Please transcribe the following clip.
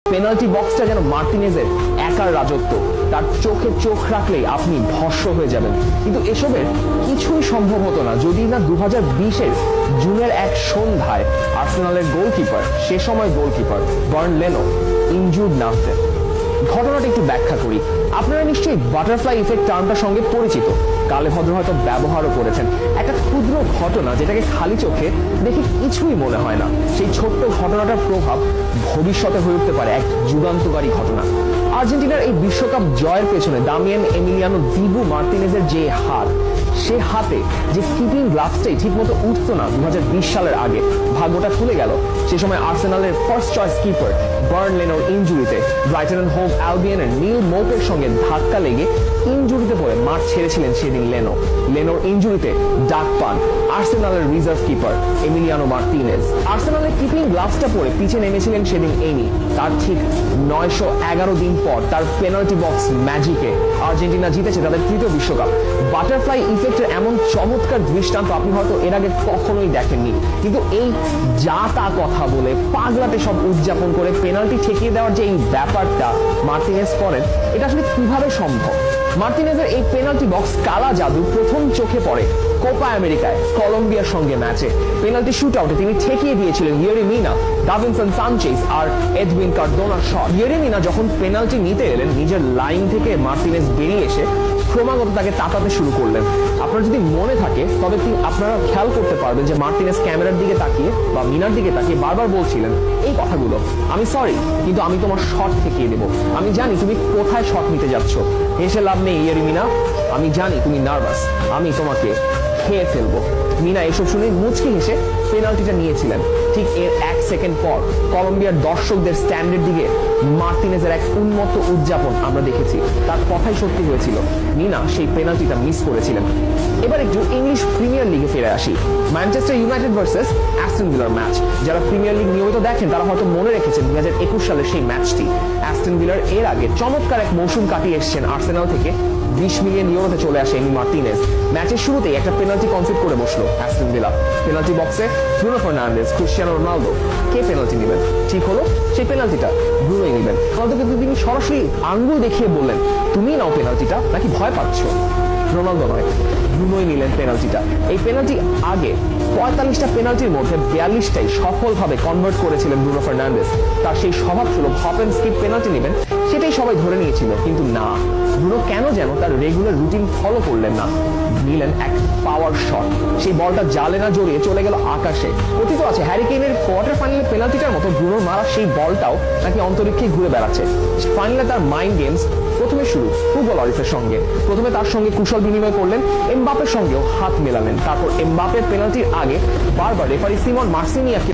Penalty বক্সটা যেন মার্টিনেজের একার রাজত্ব, তার চোখে চোখ রাখলেই আপনি ভস্ম হয়ে যাবেন। কিন্তু এসবের কিছুই সম্ভব হতো না যদি না 2020-এর জুনের এক সন্ধ্যায় আর্সেনালের গোলকিপার, সে সময় গোলকিপার বার্ন লেনো ইনজুর্ড না হতেন। ঘটনাটা একটু ব্যাখ্যা করি। আপনারা নিশ্চয়ই বাটারফ্লাই ইফেক্ট টার্মটার সঙ্গে পরিচিত, কালে ভদ্র হয়তো ব্যবহারও করেছেন। একটা ক্ষুদ্র ঘটনা যেটাকে খালি চোখে দেখে কিছুই মনে হয় না, সেই ছোট্ট ঘটনাটার প্রভাব ভবিষ্যতে হয়ে উঠতে পারে এক যুগান্তকারী ঘটনা। আর্জেন্টিনার এই বিশ্বকাপ জয়ের পেছনে দামিয়ান এমিলিয়ানো দিবু মার্টিনেজের যে হাত, সে হাতে যে কিপিং গ্লাভসটাই ঠিক মতো উঠতো না 2020 সালের আগে, ভাগ্যটা খুলে গেল সে সময় আর্সেনালের ফার্স্ট চয়েস কিপার বার্ন লেনোর ইনজুরিতে। ব্রাইটন এন্ড হোভ অ্যালবিয়নের নীল মোপের সঙ্গে ধাক্কা লেগে ইনজুরিতে পড়ে মাঠ ছেড়েছিলেন সেদিন লেনোর ইনজুরিতে ডাক পান আর্সেনালের রিজার্ভ কিপার এমিলিয়ানো মার্টিনেজ। আর্সেনালের কিপিং গ্লাভসটা পরে পিছে নেমেছিলেন সেদিন এনি। তার ঠিক 911 দিন পর তার পেনাল্টি বক্স ম্যাজিকে আর্জেন্টিনা জিতেছে তাদের তৃতীয় বিশ্বকাপ। বাটারফ্লাই ইফেক্টের এমন চমৎকার দৃষ্টান্ত আপনি হয়তো এর আগে কখনোই দেখেননি। কিন্তু এই যা তা কথা বলে পাগলাটে সব উদযাপন করে পেনাল্টি ঠেকিয়ে দেওয়ার যে এই ব্যাপারটা মার্টিনেজ করেন, এটা আসলে কিভাবে সম্ভব? মার্টিনেজের এই পেনাল্টি বক্স কালা জাদু প্রথম চোখে পড়ে কোপা আমেরিকায় কলম্বিয়ার সঙ্গে ম্যাচে। পেনাল্টি শুট আউটে তিনি ঠেকিয়ে দিয়েছিলেন ইয়েরি মিনা, দাভিনসন সানচেজ আর এডউইন কার্ডোনার শট। ইয়েরি মিনা যখন পেনাল্টি নিতে এলেন, নিজের লাইন থেকে মার্টিনেজ বেরিয়ে এসে ক্রমাগত তাকে তাকাতে শুরু করলেন। আপনার যদি মনে থাকে তবে আপনারা খেয়াল করতে পারবেন যে মার্টিনেজ ক্যামেরার দিকে তাকিয়ে বা মিনার দিকে তাকিয়ে বারবার বলছিলেন এই কথাগুলো, আমি সরি কিন্তু আমি তোমার শট ঠেকিয়ে দেবো, আমি জানি তুমি কোথায় শট নিতে যাচ্ছ, হেসে লাভ নেই ইয়েরি মিনা, আমি জানি তুমি নার্ভাস, আমি তোমাকে খেয়ে ফেলবো। মিনা এসব শুনে মুচকি হেসে পেনাল্টিটা নিয়েছিলেন। ঠিক এর 1 সেকেন্ড পর কলম্বিয়ার দর্শকদের স্ট্যান্ডের দিকে মার্টিনেজের এক উন্মত্ত উদযাপন আমরা দেখেছি। তার কথাই সত্যি হয়েছিল, মিনা সেই পেনাল্টিটা মিস করেছিলেন। এবার একটু ইংলিশ প্রিমিয়ার লিগে ফিরে আসি। ম্যানচেস্টার ইউনাইটেড ভার্সেস অ্যাস্টন ভিলার ম্যাচ। যারা প্রিমিয়ার লিগ নিয়মিত দেখেন তারা হয়তো মনে রেখেছেন 2021 সালের সেই ম্যাচটি। অ্যাস্টন ভিলার এর আগে চমৎকার এক মৌসুম কাটিয়ে এসেছেন আর্সেনাল থেকে 20 মিলিয়ন ইউরোতে চলে আসে এমি মার্টিনেজ। ম্যাচের শুরুতেই একটা পেনাল্টি কনসিড করে বসলো অ্যাস্টন ভিলা। পেনাল্টি বক্সে ব্রুনো ফার্নান্ডেজ, ক্রিস্টিয়ানো রোনালদো, কে পেনাল্টি নেবেন? ঠিক হলো সেই পেনাল্টিটা ব্রুনোই নেবেন। রোনালদো কিন্তু তিনি সরাসরি আঙ্গুল দেখিয়ে বললেন, তুমিই নাও পেনাল্টিটা, নাকি ভয় পাচ্ছ? রোনালদো নয়, ব্রুনোই নিলেন পেনাল্টিটা। এই পেনাল্টি আগে 45টা পেনাল্টির মধ্যে 42টাই সফলভাবে কনভার্ট করেছিলেন ব্রুনো ফার্নান্ডেজ। তার সেই স্বভাব ছিল হপ এন্ড স্কিপ পেনাল্টি নেবেন, সেটাই সবাই ধরে নিয়েছিল। কিন্তু না, ব্রুনো কেন যেন তার রেগুলার রুটিন ফলো করলেন না, নিলেন এক পাওয়ার শট। সেই বলটা জালে না জড়িয়ে চলে গেল আকাশে। কথিত আছে হ্যারি কেইনের কোয়ার্টার ফাইনালে পেনাল্টিটার মতো ব্রুনোর মারা সেই বলটাও নাকি অন্তরিক্ষে ঘুরে বেড়াচ্ছে। ফাইনালে তার মাইন্ড গেমস প্রথমে শুরু হুগো লরিসের সঙ্গে। প্রথমে তার সঙ্গে কুশল বিনিময় করলেন, এমবাপের সঙ্গেও হাত মেলালেন। তারপর এমবাপের পেনাল্টির আগে বারবার রেফারি সিমন মার্সিনিয়াকে